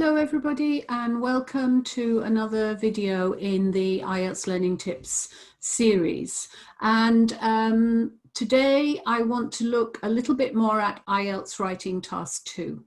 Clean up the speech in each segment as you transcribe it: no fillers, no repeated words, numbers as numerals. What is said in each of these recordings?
Hello everybody, and welcome to another video in the IELTS Learning Tips series. And today I want to look a little bit more at IELTS Writing Task 2.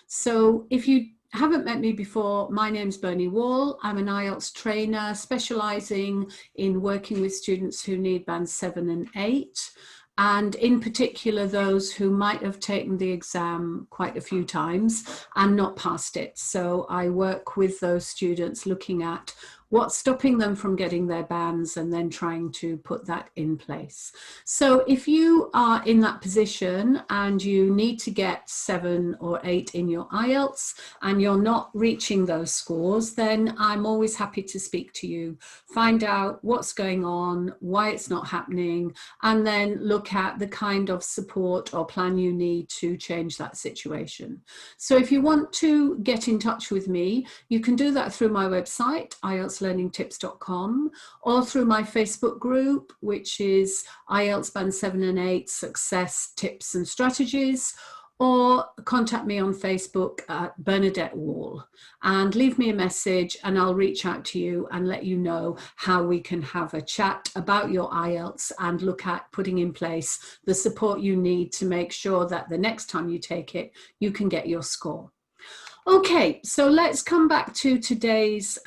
So if you haven't met me before, my name's Bernie Wall. I'm an IELTS trainer specialising in working with students who need bands 7 and 8. And in particular, those who might have taken the exam quite a few times and not passed it. So I work with those students looking at what's stopping them from getting their bands and then trying to put that in place. So if you are in that position and you need to get 7 or 8 in your IELTS and you're not reaching those scores, then I'm always happy to speak to you, find out what's going on, why it's not happening, and then look at the kind of support or plan you need to change that situation. So if you want to get in touch with me, you can do that through my website, IELTSlearningtips.com, or through my Facebook group, which is IELTS Band 7 and 8 Success Tips and Strategies, or contact me on Facebook at Bernadette Wall and leave me a message and I'll reach out to you and let you know how we can have a chat about your IELTS and look at putting in place the support you need to make sure that the next time you take it, you can get your score. Okay, so let's come back to today's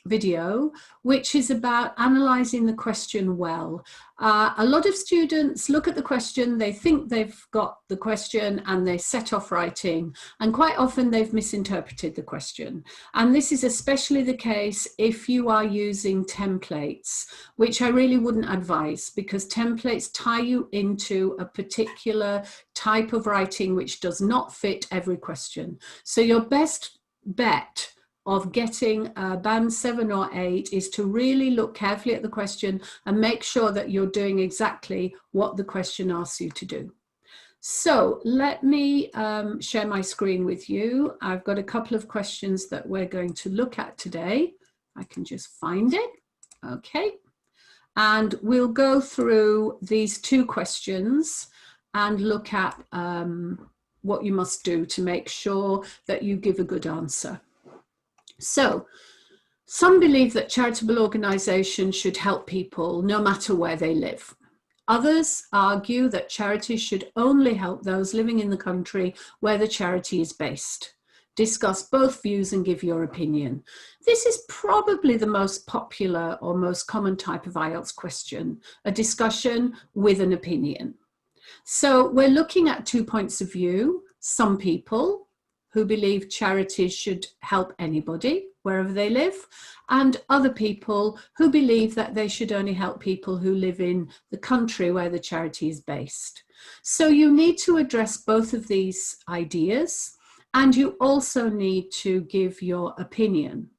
video, which is about analysing the question well. A lot of students look at the question, they think they've got the question and they set off writing, and quite often they've misinterpreted the question. And this is especially the case if you are using templates, which I really wouldn't advise, because templates tie you into a particular type of writing which does not fit every question. So your best bet of getting a band 7 or 8 is to really look carefully at the question and make sure that you're doing exactly what the question asks you to do. So let me share my screen with you. I've got a couple of questions that we're going to look at today. I can just find it. Okay. And we'll go through these two questions and look at what you must do to make sure that you give a good answer. So, some believe that charitable organisations should help people no matter where they live. Others argue that charities should only help those living in the country where the charity is based. Discuss both views and give your opinion. This is probably the most popular or most common type of IELTS question, a discussion with an opinion. So we're looking at 2 points of view. Some people who believe charities should help anybody, wherever they live, and other people who believe that they should only help people who live in the country where the charity is based. So you need to address both of these ideas, and you also need to give your opinion.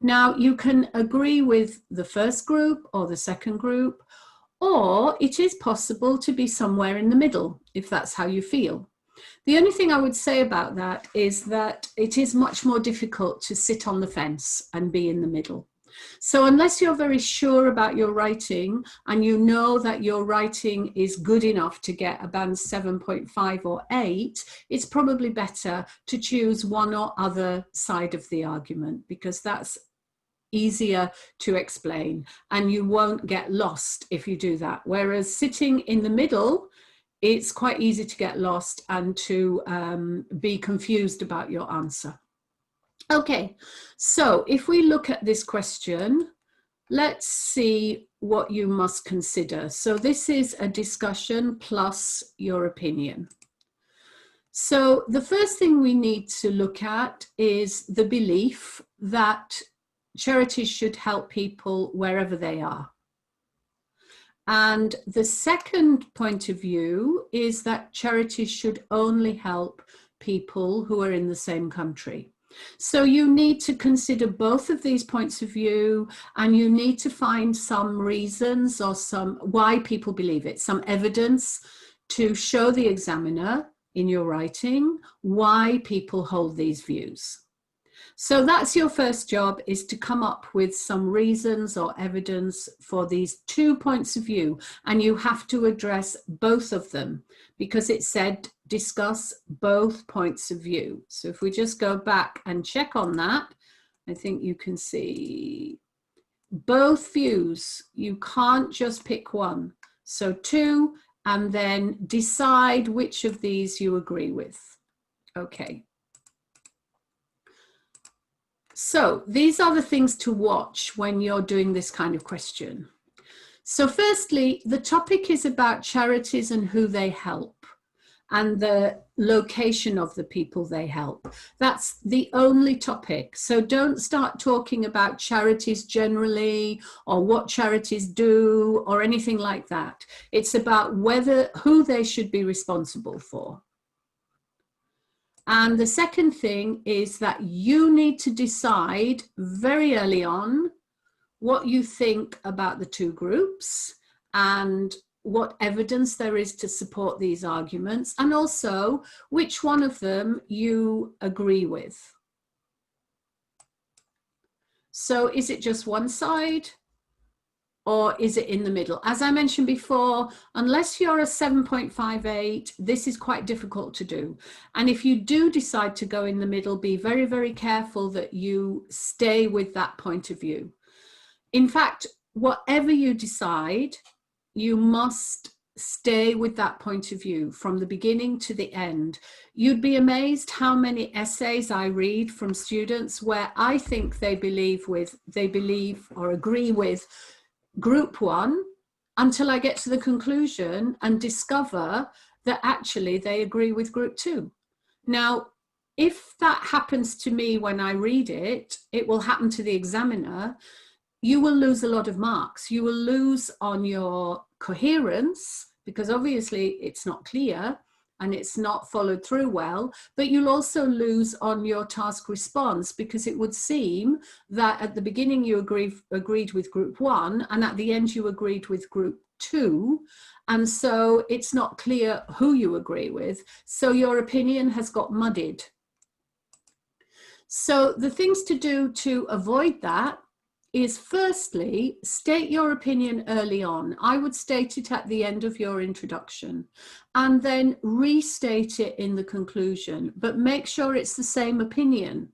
Now, you can agree with the first group or the second group, or it is possible to be somewhere in the middle, if that's how you feel. The only thing I would say about that is that it is much more difficult to sit on the fence and be in the middle. So unless you're very sure about your writing and you know that your writing is good enough to get a band 7.5 or 8, it's probably better to choose one or other side of the argument, because that's easier to explain and you won't get lost if you do that. Whereas sitting in the middle, it's quite easy to get lost and to be confused about your answer. Okay, so if we look at this question, let's see what you must consider. So this is a discussion plus your opinion. So the first thing we need to look at is the belief that charities should help people wherever they are. And the second point of view is that charities should only help people who are in the same country. So you need to consider both of these points of view, and you need to find some reasons or some why people believe it, some evidence to show the examiner in your writing why people hold these views. So that's your first job, is to come up with some reasons or evidence for these 2 points of view, and you have to address both of them, because it said discuss both points of view. So if we just go back and check on that, I think you can see both views. You can't just pick one. So two, and then decide which of these you agree with. Okay. So these are the things to watch when you're doing this kind of question. So firstly, the topic is about charities and who they help and the location of the people they help. That's the only topic. So don't start talking about charities generally or what charities do or anything like that. It's about who they should be responsible for. And the second thing is that you need to decide very early on what you think about the two groups and what evidence there is to support these arguments, and also which one of them you agree with. So is it just one side or is it in the middle? As I mentioned before, unless you're a 7.58, this is quite difficult to do. And if you do decide to go in the middle, be very, very careful that you stay with that point of view. In fact, whatever you decide, you must stay with that point of view from the beginning to the end. You'd be amazed how many essays I read from students where I think they believe or agree with group one until I get to the conclusion and discover that actually they agree with group two. Now, if that happens to me when I read it, it will happen to the examiner. You will lose a lot of marks. You will lose on your coherence because obviously it's not clear and it's not followed through well, but you'll also lose on your task response because it would seem that at the beginning you agreed with group one and at the end you agreed with group two. And so it's not clear who you agree with. So your opinion has got muddied. So the things to do to avoid that is firstly, state your opinion early on. I would state it at the end of your introduction and then restate it in the conclusion, but make sure it's the same opinion.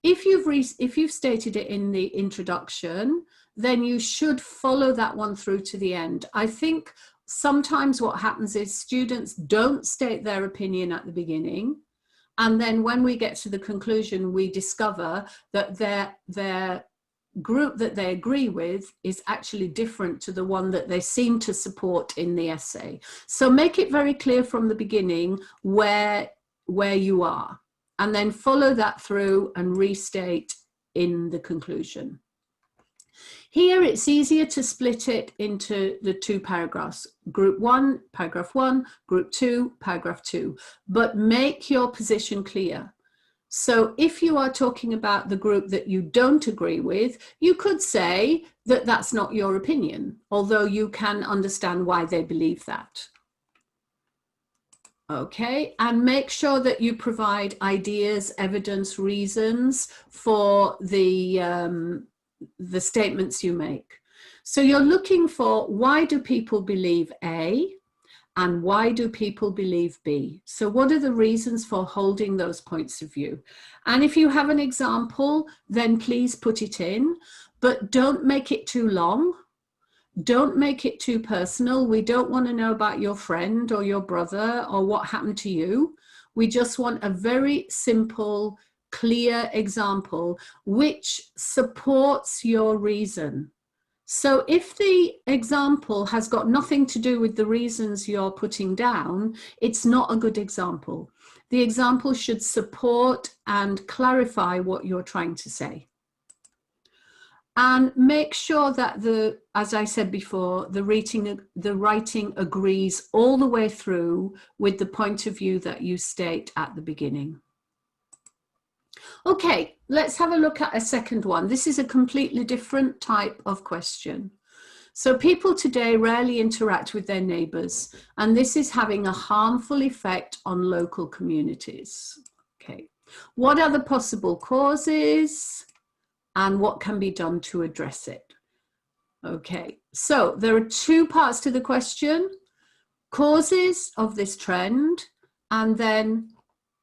If you've stated it in the introduction, then you should follow that one through to the end. I think sometimes what happens is students don't state their opinion at the beginning. And then when we get to the conclusion, we discover that their group that they agree with is actually different to the one that they seem to support in the essay. So make it very clear from the beginning where you are, and then follow that through and restate in the conclusion. Here it's easier to split it into the two paragraphs, group one, paragraph one, group two, paragraph two, but make your position clear. So if you are talking about the group that you don't agree with, you could say that that's not your opinion, although you can understand why they believe that. Okay, and make sure that you provide ideas, evidence, reasons for the statements you make. So you're looking for, why do people believe A? And why do people believe B? So what are the reasons for holding those points of view? And if you have an example, then please put it in, but don't make it too long. Don't make it too personal. We don't want to know about your friend or your brother or what happened to you. We just want a very simple, clear example which supports your reason. So if the example has got nothing to do with the reasons you're putting down, it's not a good example. The example should support and clarify what you're trying to say. And make sure that as I said before, the writing agrees all the way through with the point of view that you state at the beginning. Okay, let's have a look at a second one. This is a completely different type of question. So people today rarely interact with their neighbours, and this is having a harmful effect on local communities. Okay, what are the possible causes and what can be done to address it? Okay, so there are two parts to the question. Causes of this trend and then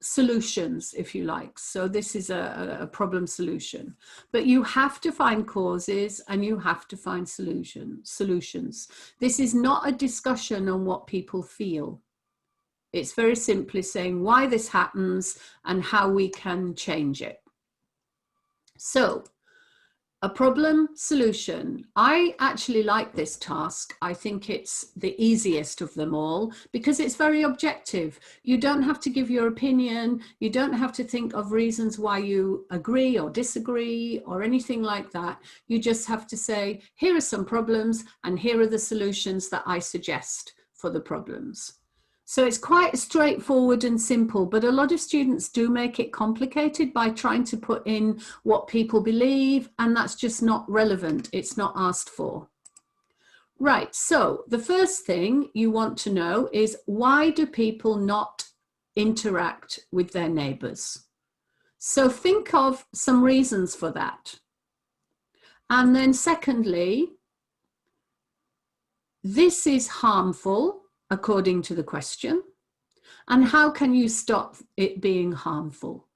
solutions, if you like. So this is a problem solution, but you have to find causes and you have to find solutions. This is not a discussion on what people feel. It's very simply saying why this happens and how we can change it. So a problem solution. I actually like this task. I think it's the easiest of them all because it's very objective. You don't have to give your opinion. You don't have to think of reasons why you agree or disagree or anything like that. You just have to say, here are some problems and here are the solutions that I suggest for the problems. So it's quite straightforward and simple, but a lot of students do make it complicated by trying to put in what people believe, and that's just not relevant. It's not asked for. Right, so the first thing you want to know is, why do people not interact with their neighbours? So think of some reasons for that. And then secondly, this is harmful according to the question, and how can you stop it being harmful?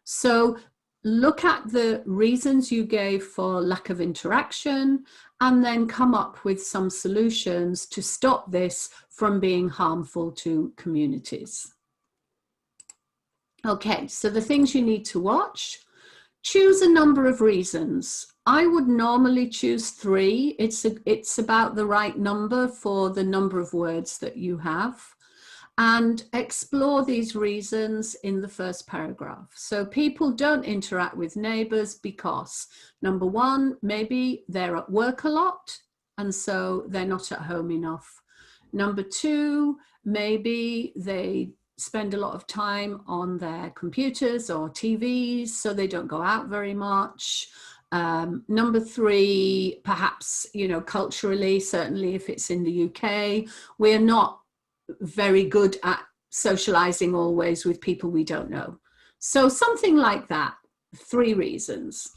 So look at the reasons you gave for lack of interaction and then come up with some solutions to stop this from being harmful to communities. Okay, so the things you need to watch: choose a number of reasons. I would normally choose 3. It's about the right number for the number of words that you have. And explore these reasons in the first paragraph. So people don't interact with neighbours because, number 1, maybe they're at work a lot and so they're not at home enough. Number 2, maybe they spend a lot of time on their computers or TVs, so they don't go out very much. Number 3, perhaps, you know, culturally, certainly if it's in the UK, we're not very good at socializing always with people we don't know. So something like that, 3 reasons.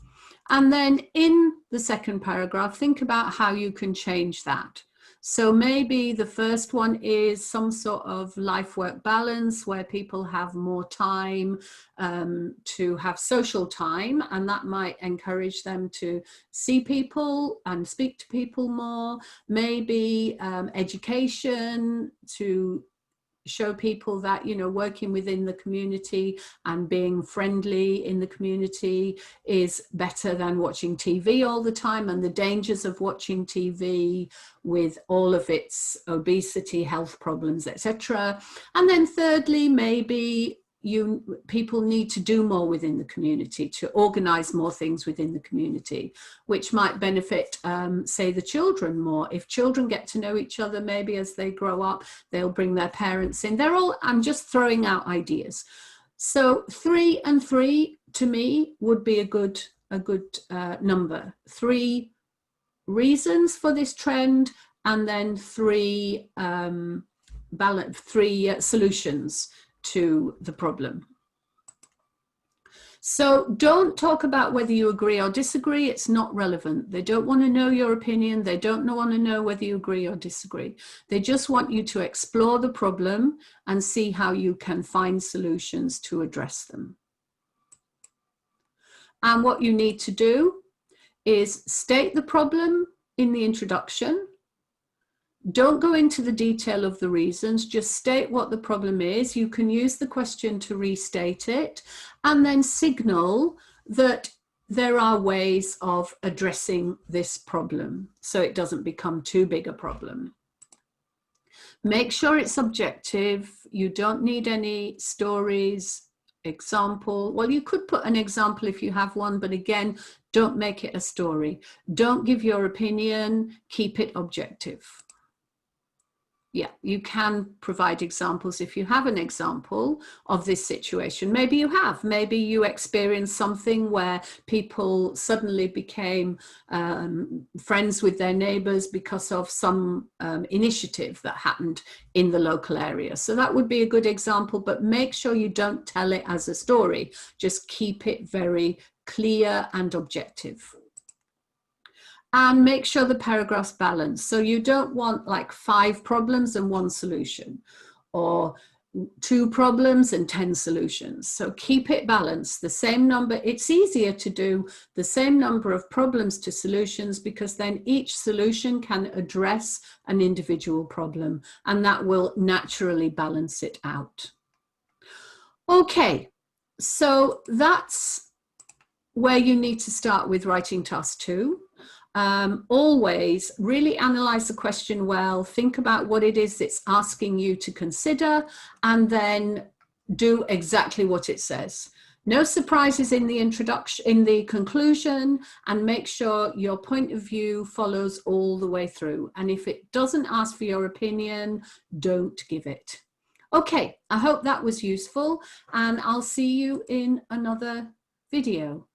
And then in the second paragraph, think about how you can change that. So maybe the first one is some sort of life-work balance where people have more time to have social time, and that might encourage them to see people and speak to people more. Maybe education, to show people that, you know, working within the community and being friendly in the community is better than watching TV all the time, and the dangers of watching TV with all of its obesity, health problems, etc. And then thirdly, maybe people need to do more within the community, to organize more things within the community, which might benefit, say, the children more. If children get to know each other, maybe as they grow up, they'll bring their parents in. I'm just throwing out ideas. So 3 and 3 to me would be a good number. 3 reasons for this trend, and then 3 solutions to the problem. So don't talk about whether you agree or disagree. It's not relevant. They don't want to know your opinion. They don't want to know whether you agree or disagree. They just want you to explore the problem and see how you can find solutions to address them. And what you need to do is state the problem in the introduction. Don't go into the detail of the reasons, just state what the problem is. You can use the question to restate it, and then signal that there are ways of addressing this problem so it doesn't become too big a problem. Make sure it's objective. You don't need any stories, example. Well, you could put an example if you have one, but again, don't make it a story. Don't give your opinion, keep it objective. Yeah, you can provide examples if you have an example of this situation. Maybe you have, maybe you experienced something where people suddenly became friends with their neighbors because of some initiative that happened in the local area. So that would be a good example, but make sure you don't tell it as a story. Just keep it very clear and objective. And make sure the paragraph's balanced. So you don't want like 5 problems and 1 solution, or 2 problems and 10 solutions. So keep it balanced. The same number, it's easier to do the same number of problems to solutions, because then each solution can address an individual problem, and that will naturally balance it out. Okay, so that's where you need to start with writing task 2. Always really analyze the question well, think about what it is it's asking you to consider, and then do exactly what it says. No surprises in the introduction, in the conclusion, and make sure your point of view follows all the way through. And if it doesn't ask for your opinion, don't give it. Okay, I hope that was useful, and I'll see you in another video.